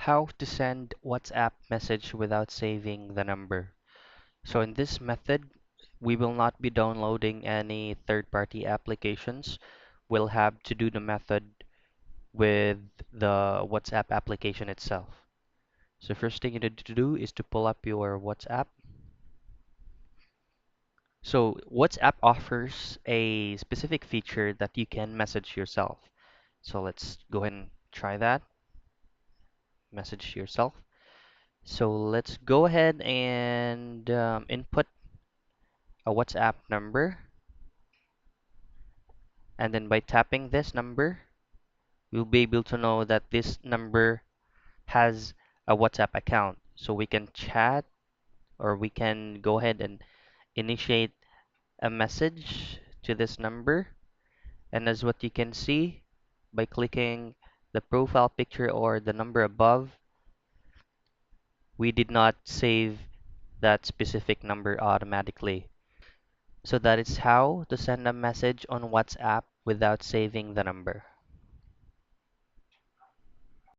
How to send WhatsApp message without saving the number. So in this method, we will not be downloading any third-party applications. We'll have to do the method with the WhatsApp application itself. So first thing you need to do is to pull up your WhatsApp. So WhatsApp offers a specific feature that you can message yourself. So let's go ahead and try that. Message yourself. So let's go ahead and input a WhatsApp number. And then by tapping this number, we'll be able to know that this number has a WhatsApp account. So we can chat or we can go ahead and initiate a message to this number. And as what you can see, by clicking the profile picture or the number above, we did not save that specific number automatically. So that is how to send a message on WhatsApp without saving the number.